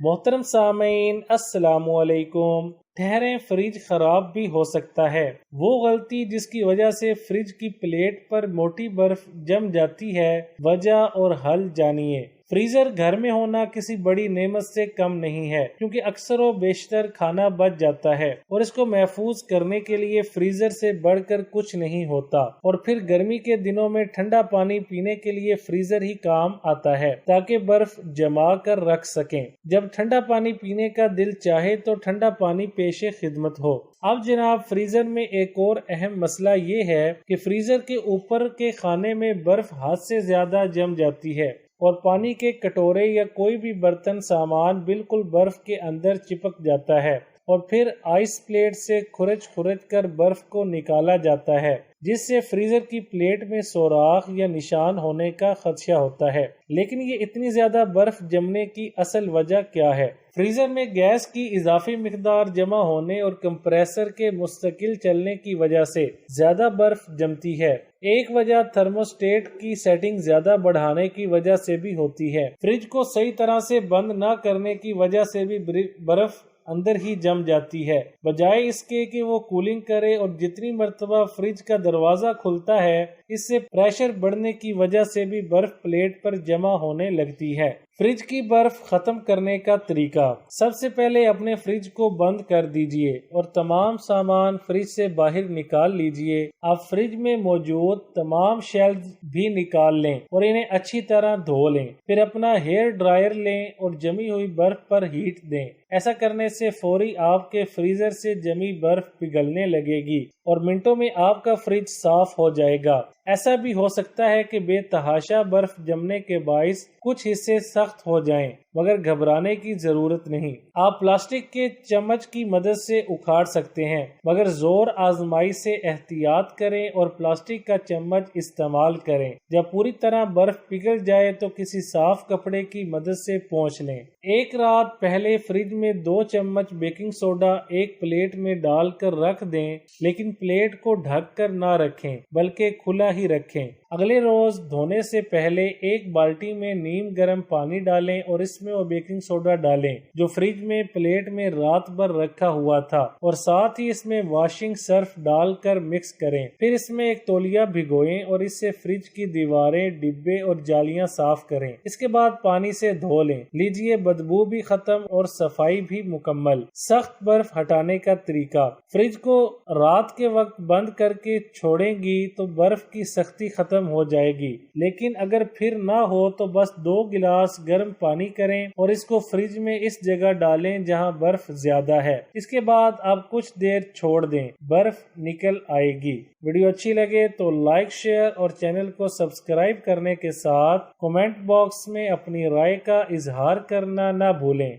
محترم سامعین السلام علیکم۔ ٹھہریں، فریج خراب بھی ہو سکتا ہے۔ وہ غلطی جس کی وجہ سے فریج کی پلیٹ پر موٹی برف جم جاتی ہے، وجہ اور حل جانیے۔ فریزر گھر میں ہونا کسی بڑی نعمت سے کم نہیں ہے، کیونکہ اکثر و بیشتر کھانا بچ جاتا ہے اور اس کو محفوظ کرنے کے لیے فریزر سے بڑھ کر کچھ نہیں ہوتا۔ اور پھر گرمی کے دنوں میں ٹھنڈا پانی پینے کے لیے فریزر ہی کام آتا ہے تاکہ برف جما کر رکھ سکیں۔ جب ٹھنڈا پانی پینے کا دل چاہے تو ٹھنڈا پانی پیش خدمت ہو۔ اب جناب، فریزر میں ایک اور اہم مسئلہ یہ ہے کہ فریزر کے اوپر کے خانے میں برف حد سے زیادہ جم جاتی ہے اور پانی کے کٹورے یا کوئی بھی برتن سامان بالکل برف کے اندر چپک جاتا ہے اور پھر آئس پلیٹ سے کھرچ کر برف کو نکالا جاتا ہے، جس سے فریزر کی پلیٹ میں سوراخ یا نشان ہونے کا خدشہ ہوتا ہے۔ لیکن یہ اتنی زیادہ برف جمنے کی اصل وجہ کیا ہے؟ فریزر میں گیس کی اضافی مقدار جمع ہونے اور کمپریسر کے مستقل چلنے کی وجہ سے زیادہ برف جمتی ہے۔ ایک وجہ تھرموسٹیٹ کی سیٹنگ زیادہ بڑھانے کی وجہ سے بھی ہوتی ہے۔ فریج کو صحیح طرح سے بند نہ کرنے کی وجہ سے بھی برف اندر ہی جم جاتی ہے، بجائے اس کے کہ وہ کولنگ کرے، اور جتنی مرتبہ فریج کا دروازہ کھلتا ہے اس سے پریشر بڑھنے کی وجہ سے بھی برف پلیٹ پر جمع ہونے لگتی ہے۔ فریج کی برف ختم کرنے کا طریقہ: سب سے پہلے اپنے فریج کو بند کر دیجئے اور تمام سامان فریج سے باہر نکال لیجئے۔ آپ فریج میں موجود تمام شیلفز بھی نکال لیں اور انہیں اچھی طرح دھو لیں۔ پھر اپنا ہیئر ڈرائر لیں اور جمی ہوئی برف پر ہیٹ دیں۔ ایسا کرنے سے فوری آپ کے فریزر سے جمی برف پگھلنے لگے گی اور منٹوں میں آپ کا فریج صاف ہو جائے گا۔ ایسا بھی ہو سکتا ہے کہ بے تحاشا برف جمنے کے باعث کچھ حصے سخت ہو جائیں، مگر گھبرانے کی ضرورت نہیں۔ آپ پلاسٹک کے چمچ کی مدد سے اکھاڑ سکتے ہیں، مگر زور آزمائی سے احتیاط کریں اور پلاسٹک کا چمچ استعمال کریں۔ جب پوری طرح برف پگھل جائے تو کسی صاف کپڑے کی مدد سے پونچھ لیں۔ ایک رات پہلے فریج میں 2 چمچ بیکنگ سوڈا ایک پلیٹ میں ڈال کر رکھ دیں، لیکن پلیٹ کو ڈھک کر نہ رکھیں بلکہ کھلا ہی رکھیں۔ اگلے روز دھونے سے پہلے ایک بالٹی میں نیم گرم پانی ڈالیں اور اس میں وہ بیکنگ سوڈا ڈالیں جو فریج میں پلیٹ میں رات بھر رکھا ہوا تھا، اور ساتھ ہی اس میں واشنگ سرف ڈال کر مکس کریں۔ پھر اس میں ایک تولیہ بھگوئیں اور اس سے فریج کی دیواریں، ڈبے اور جالیاں صاف کریں۔ اس کے بعد پانی سے دھو لیں۔ لیجئے، بدبو بھی ختم اور صفائی بھی مکمل۔ سخت برف ہٹانے کا طریقہ: فریج کو رات کے وقت بند کر کے چھوڑیں گی تو برف کی سختی ختم ہو جائے گی، لیکن اگر پھر نہ ہو تو بس 2 گلاس گرم پانی کریں اور اس کو فریج میں اس جگہ ڈالیں جہاں برف زیادہ ہے۔ اس کے بعد آپ کچھ دیر چھوڑ دیں، برف نکل آئے گی۔ ویڈیو اچھی لگے تو لائک، شیئر اور چینل کو سبسکرائب کرنے کے ساتھ کمنٹ باکس میں اپنی رائے کا اظہار کرنا نہ بھولیں۔